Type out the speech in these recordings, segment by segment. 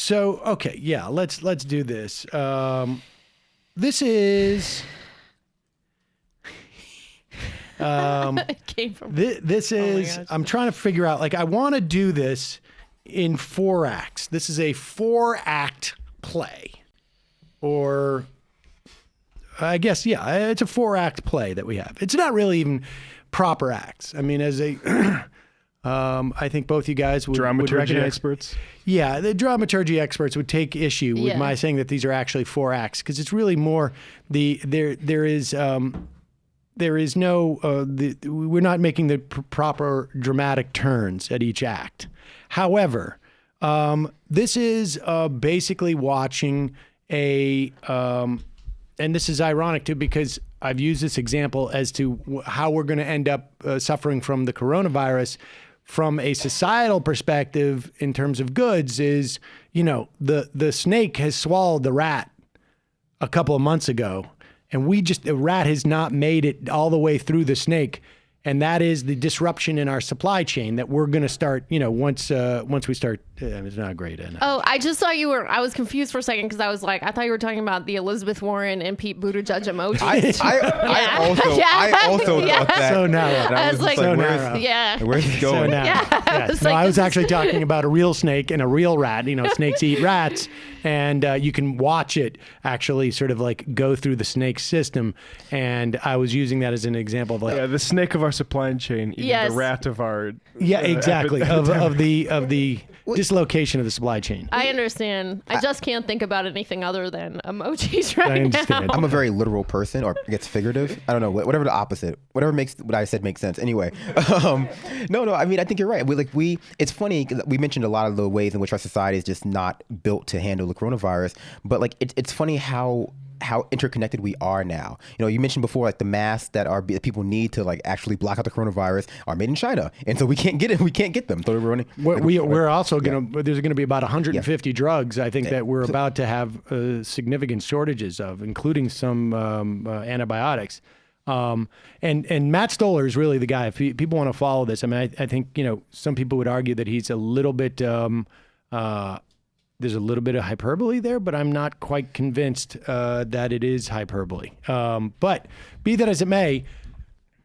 So, okay, yeah, let's do this. This is... It came from... This is... I'm trying to figure out, I want to do this in 4 acts. This is a 4-act play. Or... I guess, yeah, it's a 4-act play that we have. It's not really even proper acts. I mean, as a, I think both you guys would recognize, experts. Yeah, the dramaturgy experts would take issue with my saying that these are actually 4 acts, because it's really more there is no we're not making the proper dramatic turns at each act. However, this is basically watching a. And this is ironic, too, because I've used this example as to how we're going to end up suffering from the coronavirus from a societal perspective in terms of goods is, the snake has swallowed the rat a couple of months ago, and the rat has not made it all the way through the snake. And that is the disruption in our supply chain that we're going to start, once we start. It's not great. Oh, I just thought I was confused for a second because I was like, I thought you were talking about the Elizabeth Warren and Pete Buttigieg emoji. I also thought that. So narrow. I was like, yeah. Where's it going? I was actually talking about a real snake and a real rat. Snakes eat rats. And you can watch it actually sort of go through the snake system. And I was using that as an example of the snake of our supply chain eating the rat of our... Yeah, exactly. Of the dislocation of the supply chain. I understand. I just can't think about anything other than emojis right now. I'm a very literal person, or I guess figurative. I don't know, whatever the opposite. Whatever makes what I said make sense. Anyway, no. I mean, I think you're right. It's funny because we mentioned a lot of the ways in which our society is just not built to handle the coronavirus. But it's funny how interconnected we are now. You mentioned before the masks that people need to actually block out the coronavirus are made in China, and so we can't get it. We can't get them. So we're also going to. There's going to be about 150 drugs. I think that we're about to have significant shortages of, including some antibiotics. And Matt Stoller is really the guy. If people want to follow this, I mean, I think some people would argue that he's a little bit. There's a little bit of hyperbole there, but I'm not quite convinced that it is hyperbole. But be that as it may,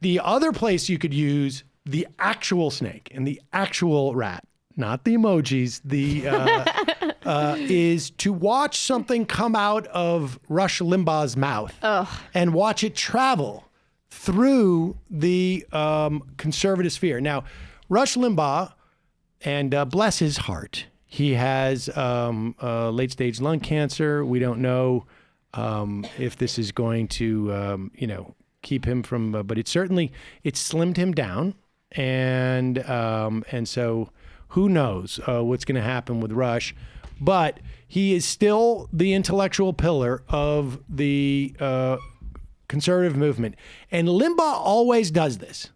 the other place you could use the actual snake and the actual rat, not the emojis, is to watch something come out of Rush Limbaugh's mouth and watch it travel through the conservative sphere. Now, Rush Limbaugh, and bless his heart, he has late-stage lung cancer. We don't know if this is going to, keep him from. But it slimmed him down, and so who knows what's going to happen with Rush? But he is still the intellectual pillar of the conservative movement, and Limbaugh always does this.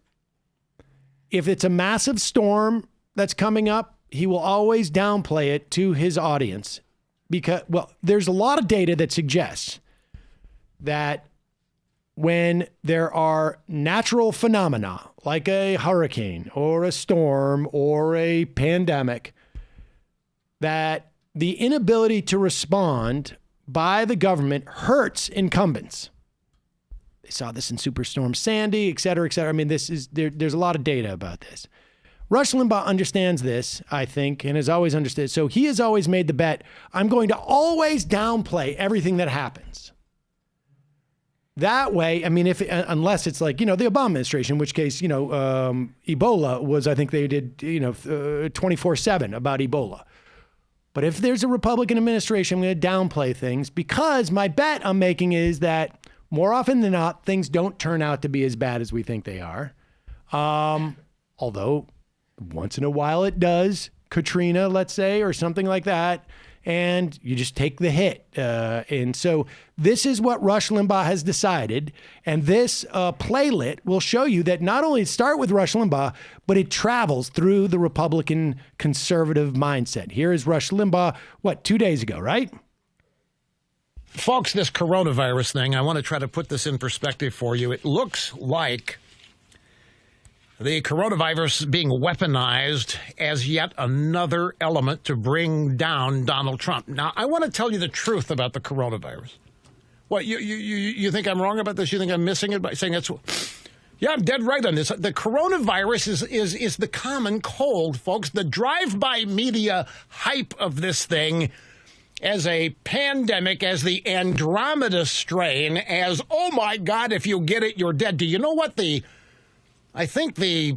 If it's a massive storm that's coming up, he will always downplay it to his audience because, there's a lot of data that suggests that when there are natural phenomena like a hurricane or a storm or a pandemic, that the inability to respond by the government hurts incumbents. They saw this in Superstorm Sandy, et cetera, et cetera. I mean, there's a lot of data about this. Rush Limbaugh understands this, I think, and has always understood. So he has always made the bet, I'm going to always downplay everything that happens. That way, I mean, unless it's the Obama administration, in which case, Ebola was, I think they did, 24/7 about Ebola. But if there's a Republican administration, I'm going to downplay things because my bet I'm making is that more often than not, things don't turn out to be as bad as we think they are. Although once in a while it does, Katrina, let's say, or something like that, and you just take the hit. And so this is what Rush Limbaugh has decided, and this playlet will show you that not only it start with Rush Limbaugh, but it travels through the Republican conservative mindset. Here is Rush Limbaugh, 2 days ago, right? Folks, this coronavirus thing, I want to try to put this in perspective for you. It looks like The coronavirus being weaponized as yet another element to bring down Donald Trump. Now, I want to tell you the truth about the coronavirus. What, you think I'm wrong about this? You think I'm missing it by saying that's... Yeah, I'm dead right on this. The coronavirus is the common cold, folks. The drive-by media hype of this thing as a pandemic, as the Andromeda strain, as, oh, my God, if you get it, you're dead. Do you know what I think the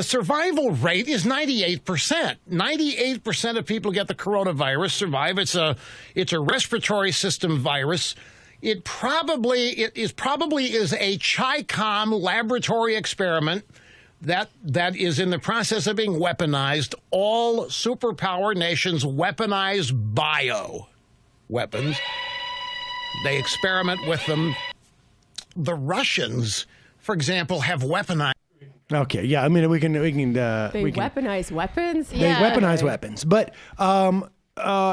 survival rate is 98%. 98% of people get the coronavirus survive. It's a respiratory system virus. It probably is a Chi-Com laboratory experiment that is in the process of being weaponized. All superpower nations weaponize bio weapons. They experiment with them. The Russians, for example, have weaponized. Okay, yeah, I mean, we can weaponize weapons? They weaponize weapons. But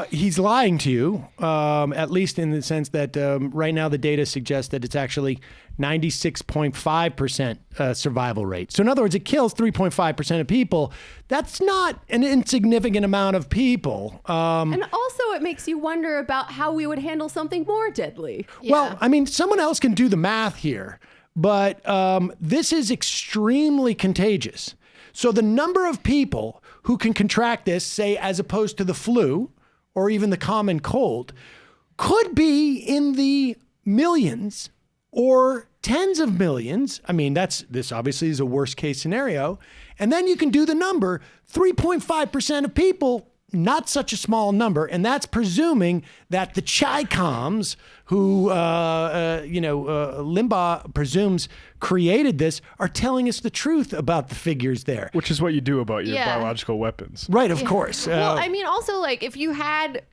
he's lying to you, at least in the sense that right now the data suggests that it's actually 96.5% survival rate. So in other words, it kills 3.5% of people. That's not an insignificant amount of people. And also it makes you wonder about how we would handle something more deadly. Well, I mean, someone else can do the math here, but this is extremely contagious. So the number of people who can contract this, say, as opposed to the flu or even the common cold, could be in the millions or tens of millions. I mean, this obviously is a worst case scenario. And then you can do the number, 3.5% of people, not such a small number. And that's presuming that the Chi-Coms, who, Limbaugh presumes created this, are telling us the truth about the figures there. Which is what you do about your biological weapons. Right, of course. Well, I mean, also, like, if you had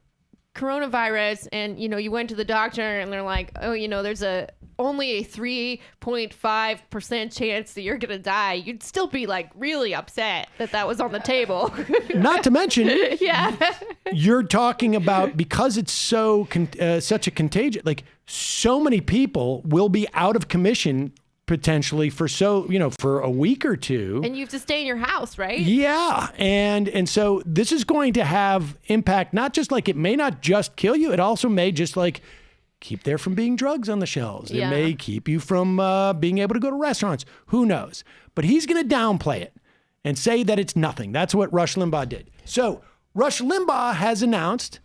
coronavirus and, you went to the doctor and they're like, oh, there's only a 3.5% chance that you're going to die, you'd still be, like, really upset that was on the table. Not to mention, you're talking about, because it's so such a contagion, like, so many people will be out of commission potentially for for a week or two. And you have to stay in your house, right? Yeah. And so this is going to have impact, not just like, it may not just kill you, it also may just like keep there from being drugs on the shelves. It may keep you from being able to go to restaurants. Who knows? But he's going to downplay it and say that it's nothing. That's what Rush Limbaugh did. So Rush Limbaugh has announced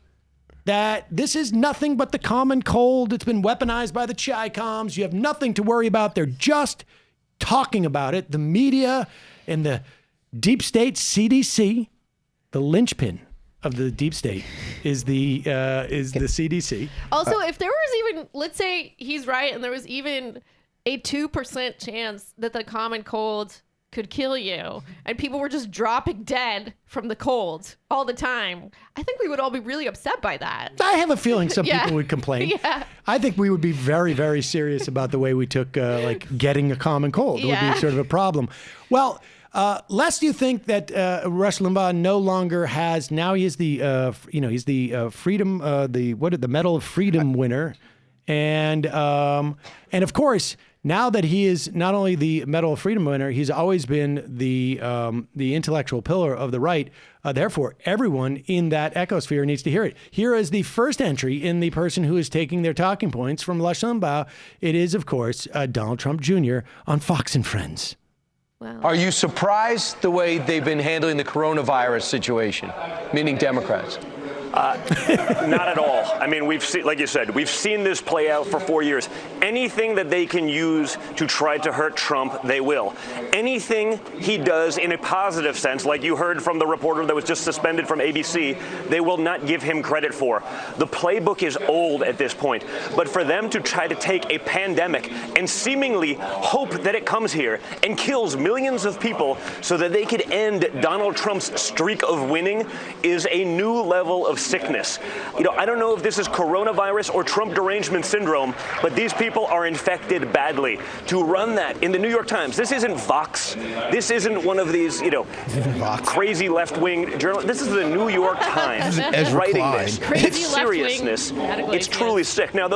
that this is nothing but the common cold. It's been weaponized by the Chi-Coms. You have nothing to worry about. They're just talking about it. The media and the deep state CDC, the linchpin of the deep state is the CDC. Also, if there was even, let's say he's right, and there was even a 2% chance that the common cold could kill you, and people were just dropping dead from the cold all the time, I think we would all be really upset by that. I have a feeling some people would complain. I think we would be very, very serious about the way we took like getting a common cold. It would be sort of a problem. Well, lest you think that Rush Limbaugh no longer has, now he is the he's the freedom the Medal of Freedom winner, and of course, now that he is not only the Medal of Freedom winner, he's always been the intellectual pillar of the right. Therefore, everyone in that ecosphere needs to hear it. Here is the first entry in the person who is taking their talking points from Rush Limbaugh. It is, of course, Donald Trump Jr. on Fox and Friends. Wow. Are you surprised the way they've been handling the coronavirus situation, meaning Democrats? Not at all. I mean, we've seen, like you said, we've seen this play out for 4 years. Anything that they can use to try to hurt Trump, they will. Anything he does in a positive sense, like you heard from the reporter that was just suspended from ABC, they will not give him credit for. The playbook is old at this point. But for them to try to take a pandemic and seemingly hope that it comes here and kills millions of people so that they could end Donald Trump's streak of winning is a new level of sickness. I don't know if this is coronavirus or Trump derangement syndrome, but these people are infected badly. To run that in the New York Times, this isn't Vox. This isn't one of these, crazy left-wing journalists. This is the New York Times writing this. It's seriousness. It's truly sick. Now,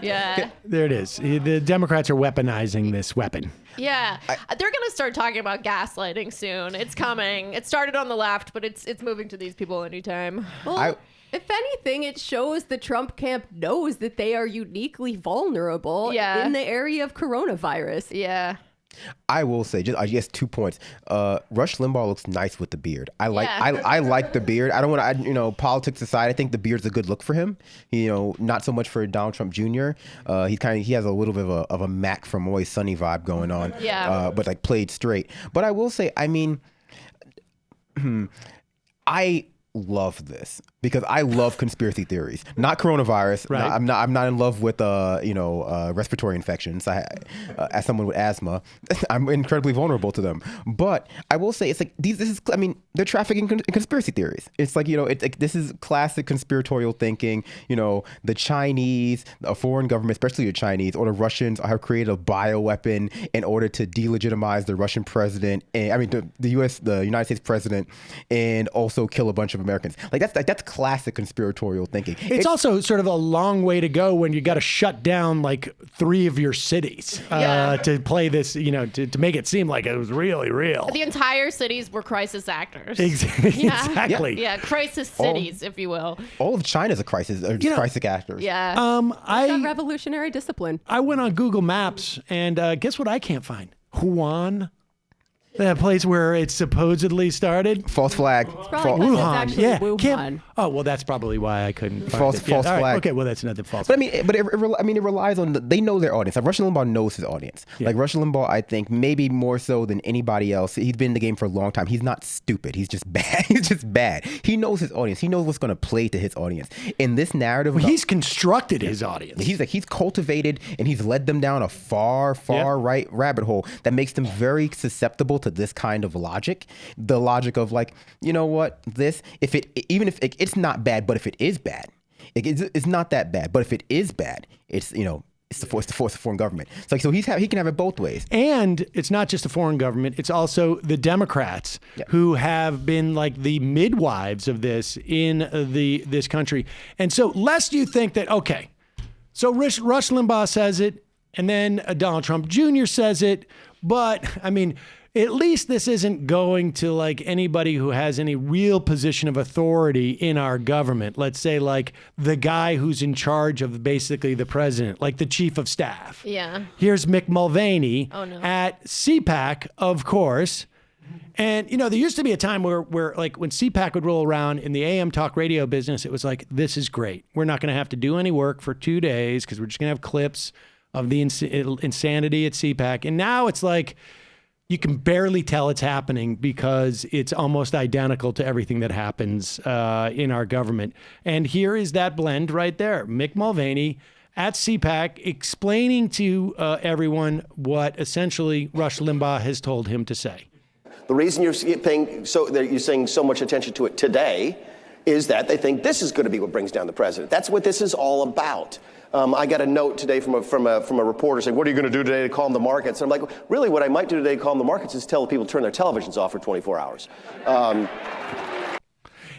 Yeah. There it is. The Democrats are weaponizing this weapon. Yeah. They're going to start talking about gaslighting soon. It's coming. It started on the left, but it's moving to these people anytime. Well, if anything, it shows the Trump camp knows that they are uniquely vulnerable in the area of coronavirus. Yeah. I will say, I guess 2 points. Rush Limbaugh looks nice with the beard. I like the beard. I don't want to, politics aside, I think the beard's a good look for him. Not so much for Donald Trump Jr. He has a little bit of a Mac from Always Sunny vibe going on. Yeah. But like played straight. But I will say, I mean, I love this because I love conspiracy theories. Not coronavirus. Right. I'm not in love with respiratory infections. As someone with asthma, I'm incredibly vulnerable to them. But I will say, it's like they're trafficking in conspiracy theories. It's like this is classic conspiratorial thinking. The Chinese, a foreign government, especially the Chinese or the Russians, have created a bioweapon in order to delegitimize the Russian president. And the United States president, and also kill a bunch of Americans. Like that's classic conspiratorial thinking. It's also sort of a long way to go when you got to shut down like 3 of your cities to play this, to make it seem like it was really real. The entire cities were crisis actors. Exactly. Yeah, crisis cities, if you will. All of China's a crisis, crisis actors. Yeah. Got revolutionary discipline. I went on Google Maps and guess what I can't find? Wuhan. That place where it supposedly started? False flag. Wuhan. Wuhan. Oh, well, that's probably why I couldn't find False it. False flag. Right. Okay, well, that's another false But it relies on they know their audience. Like Rush Limbaugh knows his audience. Yeah. Like Rush Limbaugh, I think maybe more so than anybody else. He's been in the game for a long time. He's not stupid. He's just bad. He's just bad. He knows his audience. He knows what's going to play to his audience. In this narrative, he's constructed his audience. He's cultivated and he's led them down a far right rabbit hole that makes them very susceptible to this kind of logic. The logic of like, it's not bad, but if it is bad, it's not that bad. But if it is bad, it's the force of foreign government. So he can have it both ways. And it's not just a foreign government; it's also the Democrats who have been like the midwives of this in this country. And so, lest you think that so Rush Limbaugh says it, and then Donald Trump Jr. says it, but at least this isn't going to like anybody who has any real position of authority in our government. Let's say like the guy who's in charge of basically the president, like the chief of staff. Yeah. Here's Mick Mulvaney at CPAC, of course. And, there used to be a time where like when CPAC would roll around in the AM talk radio business, it was like, this is great. We're not going to have to do any work for 2 days because we're just going to have clips of the insanity at CPAC. And now it's like, you can barely tell it's happening because it's almost identical to everything that happens in our government. And here is that blend right there. Mick Mulvaney at CPAC explaining to everyone what essentially Rush Limbaugh has told him to say. The reason you're saying so much attention to it today is that they think this is going to be what brings down the president. That's what this is all about. I got a note today from a reporter saying, what are you going to do today to calm the markets? And I'm like, really, what I might do today to calm the markets is tell people to turn their televisions off for 24 hours.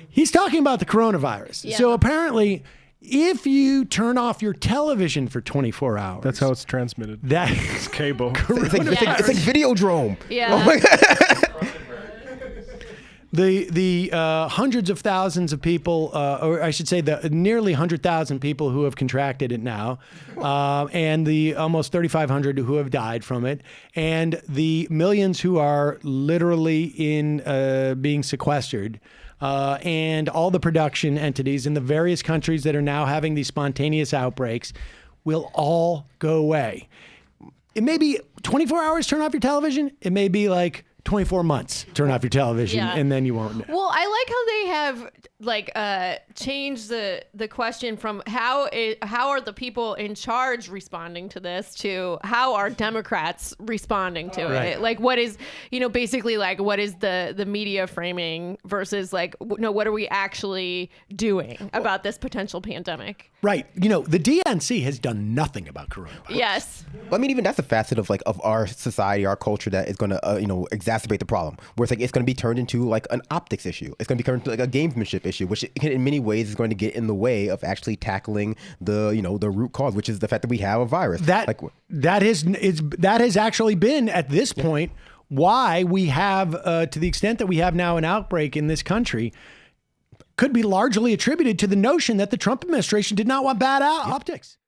He's talking about the coronavirus. Yeah. So apparently, if you turn off your television for 24 hours. That's how it's transmitted. It's cable. It's like Videodrome. Yeah. Oh my God. The hundreds of thousands of people, or I should say the nearly 100,000 people who have contracted it now, and the almost 3,500 who have died from it, and the millions who are literally being sequestered, and all the production entities in the various countries that are now having these spontaneous outbreaks will all go away. It may be 24 hours, turn off your television. It may be like 24 months, turn off your television, and then you won't know. Well, I like how they have changed the question from how are the people in charge responding to this to how are Democrats responding to it? Like what is, basically like what is the media framing versus like, no, what are we actually doing about this potential pandemic? Right. The DNC has done nothing about coronavirus. Yes. Well, even that's a facet of our society, our culture that is going to, exacerbate the problem. Where it's going to be turned into like an optics issue. It's going to be turned into like a gamesmanship issue, which in many ways is going to get in the way of actually tackling the root cause, which is the fact that we have a virus. That has actually been at this point why we have, to the extent that we have now an outbreak in this country, could be largely attributed to the notion that the Trump administration did not want bad optics.